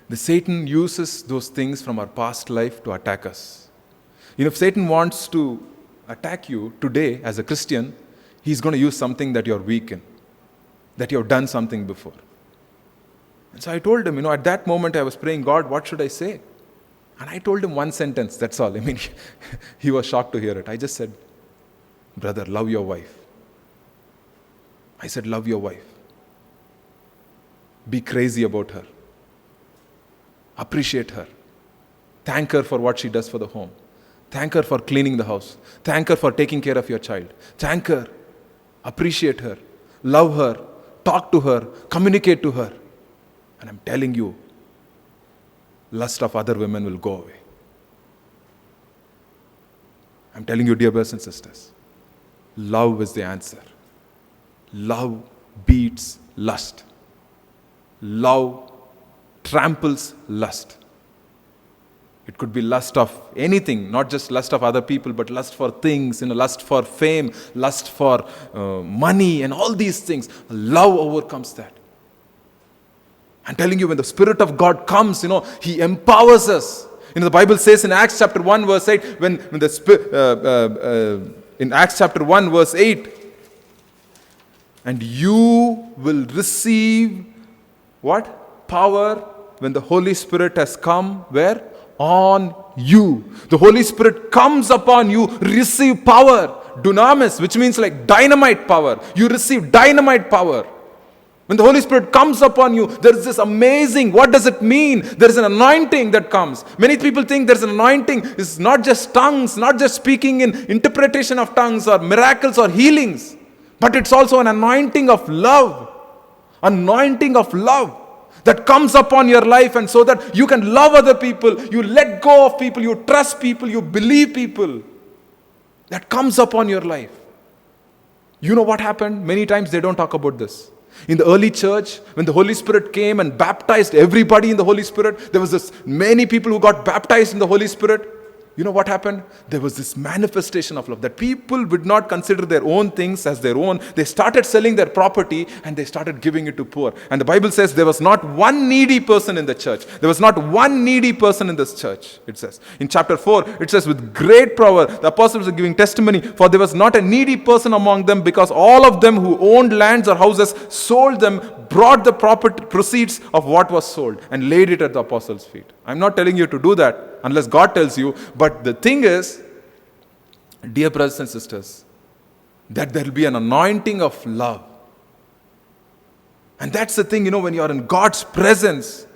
B: the Satan uses those things from our past life to attack us. If Satan wants to attack you today as a Christian, he's going to use something that you're weak in, that you've done something before. And so I told him, at that moment I was praying, God, what should I say? And I told him one sentence, that's all. He was shocked to hear it. I just said, brother, love your wife. I said, love your wife. Be crazy about her. Appreciate her. Thank her for what she does for the home. Thank her for cleaning the house. Thank her for taking care of your child. Thank her. Appreciate her. Love her. Talk to her. Communicate to her. And I'm telling you, lust of other women will go away. I'm telling you, dear brothers and sisters, love is the answer. Love beats lust. Love tramples lust. It could be lust of anything, not just lust of other people, but lust for things, lust for fame, lust for money, and all these things. Love overcomes that. I'm telling you, when the Spirit of God comes, He empowers us. The Bible says in Acts chapter 1 verse 8, in Acts chapter 1 verse 8, and you will receive what? Power when the Holy Spirit has come, where? On you. The Holy Spirit comes upon you, receive power. Dunamis, which means like dynamite power. You receive dynamite power. When the Holy Spirit comes upon you, there is this amazing, what does it mean? There is an anointing that comes. Many people think there's an anointing. It's not just tongues, not just speaking in interpretation of tongues or miracles or healings. But it's also an anointing of love. Anointing of love that comes upon your life, and so that you can love other people, you let go of people, you trust people, you believe people. That comes upon your life. You know what happened? Many times they don't talk about this. In the early church, when the Holy Spirit came and baptized everybody in the Holy Spirit, there was this many people who got baptized in the Holy Spirit. You know what happened? There was this manifestation of love, that people would not consider their own things as their own. They started selling their property and they started giving it to poor. And the Bible says there was not one needy person in the church. There was not one needy person in this church, it says. In chapter 4, it says, with great power, the apostles are giving testimony, for there was not a needy person among them, because all of them who owned lands or houses sold them, brought the proceeds of what was sold, and laid it at the apostles' feet. I'm not telling you to do that unless God tells you. But the thing is, dear brothers and sisters, that there will be an anointing of love. And that's the thing, when you are in God's presence,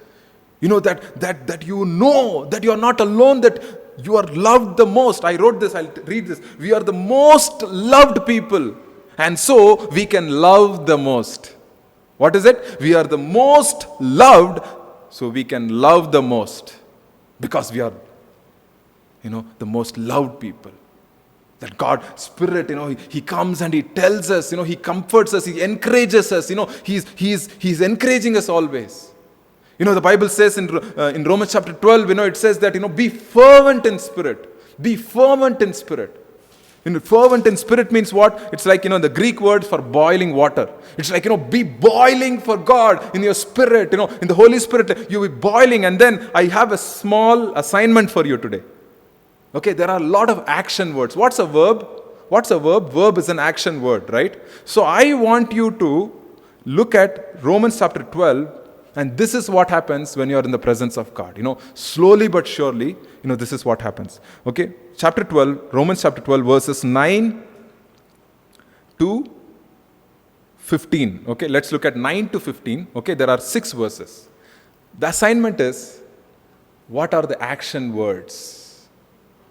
B: that you know that you are not alone, that you are loved the most. I wrote this, I'll read this. We are the most loved people, and so we can love the most. What is it? We are the most loved, so we can love the most. Because we are, the most loved people. That God, Spirit, He comes and He tells us, He comforts us, He encourages us, He's encouraging us always. The Bible says in Romans chapter 12, it says that, be fervent in spirit. Be fervent in spirit. Fervent in spirit means what? It's like, the Greek word for boiling water. It's like, be boiling for God in your spirit, in the Holy Spirit, you be boiling. And then I have a small assignment for you today. Okay, there are a lot of action words. What's a verb? What's a verb? Verb is an action word, right? So I want you to look at Romans chapter 12, and this is what happens when you're in the presence of God. Slowly but surely, this is what happens. Okay, chapter 12, Romans chapter 12, verses 9 to 15. Okay, let's look at 9 to 15. Okay, there are 6 verses. The assignment is, what are the action words?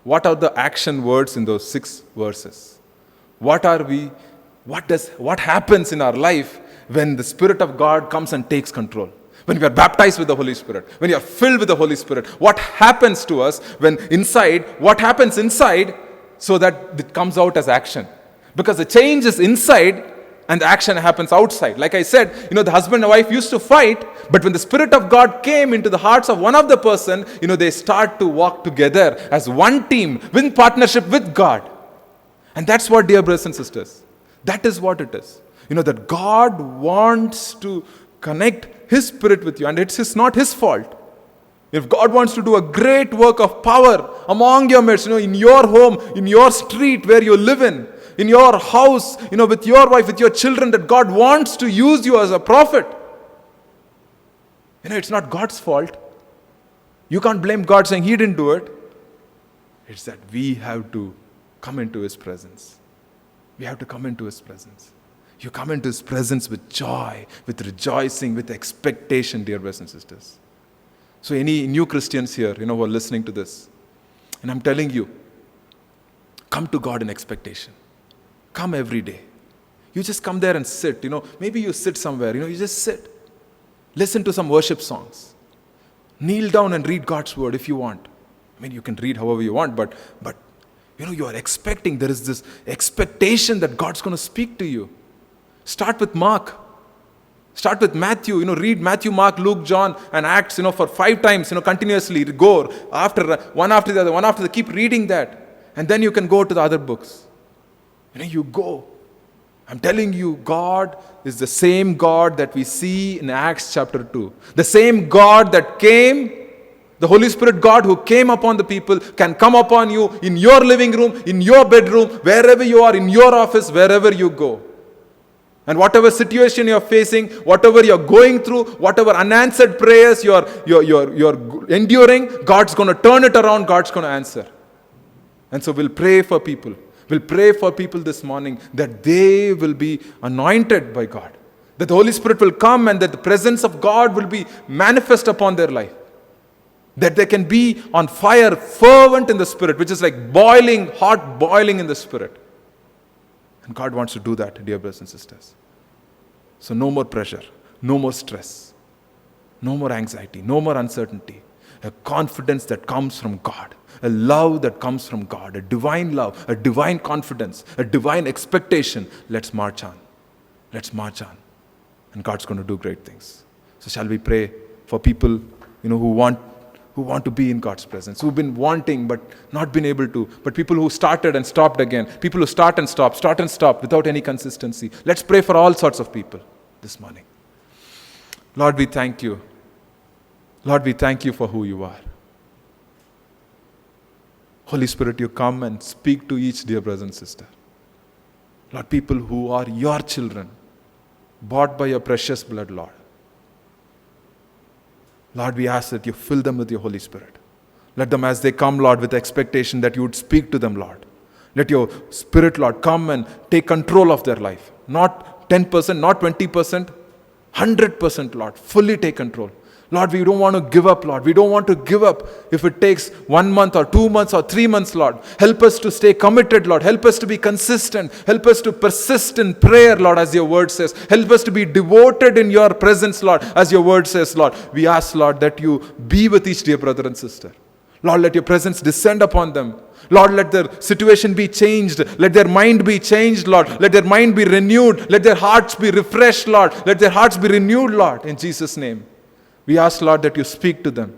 B: What are the action words in those 6 verses? What happens in our life when the Spirit of God comes and takes control? When we are baptized with the Holy Spirit, when you are filled with the Holy Spirit, what happens to us what happens inside so that it comes out as action? Because the change is inside and the action happens outside. Like I said, the husband and wife used to fight, but when the Spirit of God came into the hearts of one of the person, they start to walk together as one team, in partnership with God. And that's what, dear brothers and sisters, that is what it is. That God wants to connect His Spirit with you, and it's not His fault. If God wants to do a great work of power among your midst, in your home, in your street where you live in your house, with your wife, with your children, that God wants to use you as a prophet, it's not God's fault. You can't blame God saying He didn't do it. It's that we have to come into His presence. We have to come into His presence. You come into His presence with joy, with rejoicing, with expectation, dear brothers and sisters. So any new Christians here, who are listening to this, and I'm telling you, come to God in expectation. Come every day. You just come there and sit, maybe you sit somewhere, you just sit. Listen to some worship songs. Kneel down and read God's word if you want. You can read however you want, but you are expecting, there is this expectation that God's going to speak to you. Start with Mark. Start with Matthew. Read Matthew, Mark, Luke, John, and Acts, for 5 times, continuously. Go one after the other. Keep reading that. And then you can go to the other books. You go. I'm telling you, God is the same God that we see in Acts chapter 2. The same God that came, the Holy Spirit God who came upon the people, can come upon you in your living room, in your bedroom, wherever you are, in your office, wherever you go. And whatever situation you're facing, whatever you're going through, whatever unanswered prayers you're enduring, God's going to turn it around, God's going to answer. And so we'll pray for people. We'll pray for people this morning that they will be anointed by God. That the Holy Spirit will come and that the presence of God will be manifest upon their life. That they can be on fire, fervent in the Spirit, which is like boiling, hot boiling in the Spirit. And God wants to do that, dear brothers and sisters. So no more pressure, no more stress, no more anxiety, no more uncertainty. A confidence that comes from God, a love that comes from God, a divine love, a divine confidence, a divine expectation. Let's march on. Let's march on. And God's going to do great things. So shall we pray for people, who want to be in God's presence, who've been wanting but not been able to, but people who started and stopped again, people who start and stop without any consistency. Let's pray for all sorts of people this morning. Lord, we thank you. Lord, we thank you for who you are. Holy Spirit, you come and speak to each dear brother and sister. Lord, people who are your children, bought by your precious blood, Lord. Lord, we ask that you fill them with your Holy Spirit. Let them, as they come, Lord, with expectation that you would speak to them, Lord. Let your Spirit, Lord, come and take control of their life. Not 10%, not 20%, 100%, Lord. Fully take control. Lord, we don't want to give up, Lord. We don't want to give up if it takes 1 month or 2 months or 3 months, Lord. Help us to stay committed, Lord. Help us to be consistent. Help us to persist in prayer, Lord, as your word says. Help us to be devoted in your presence, Lord, as your word says, Lord. We ask, Lord, that you be with each dear brother and sister. Lord, let your presence descend upon them. Lord, let their situation be changed. Let their mind be changed, Lord. Let their mind be renewed. Let their hearts be refreshed, Lord. Let their hearts be renewed, Lord, in Jesus' name. We ask, Lord, that you speak to them.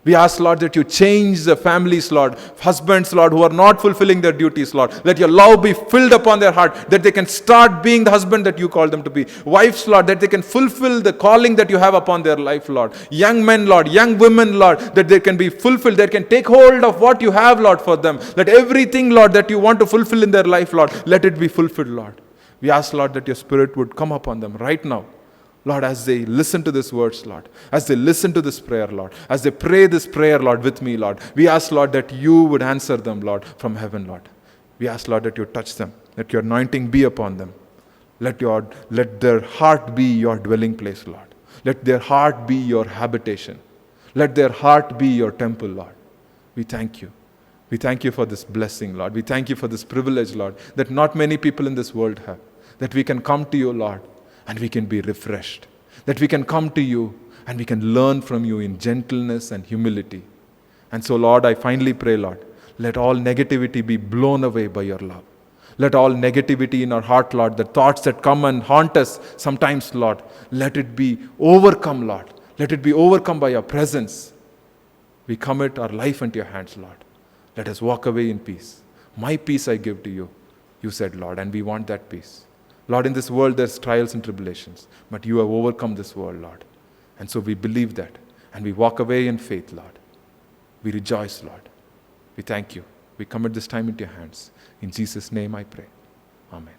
B: We ask, Lord, that you change the families, Lord, husbands, Lord, who are not fulfilling their duties, Lord. Let your love be filled upon their heart, that they can start being the husband that you call them to be. Wives, Lord, that they can fulfill the calling that you have upon their life, Lord. Young men, Lord, young women, Lord, that they can be fulfilled, they can take hold of what you have, Lord, for them. Let everything, Lord, that you want to fulfill in their life, Lord, let it be fulfilled, Lord. We ask, Lord, that your Spirit would come upon them right now. Lord, as they listen to these words, Lord, as they listen to this prayer, Lord, as they pray this prayer, Lord, with me, Lord, we ask, Lord, that you would answer them, Lord, from heaven, Lord. We ask, Lord, that you touch them, that your anointing be upon them. Let their heart be your dwelling place, Lord. Let their heart be your habitation. Let their heart be your temple, Lord. We thank you. We thank you for this blessing, Lord. We thank you for this privilege, Lord, that not many people in this world have, that we can come to you, Lord, and we can be refreshed. That we can come to you and we can learn from you in gentleness and humility. And so, Lord, I finally pray, Lord, let all negativity be blown away by your love. Let all negativity in our heart, Lord, the thoughts that come and haunt us sometimes, Lord, let it be overcome, Lord. Let it be overcome by your presence. We commit our life into your hands, Lord. Let us walk away in peace. My peace I give to you, you said, Lord, and we want that peace. Lord, in this world there's trials and tribulations, but you have overcome this world, Lord. And so we believe that, and we walk away in faith, Lord. We rejoice, Lord. We thank you. We commit this time into your hands. In Jesus' name I pray. Amen.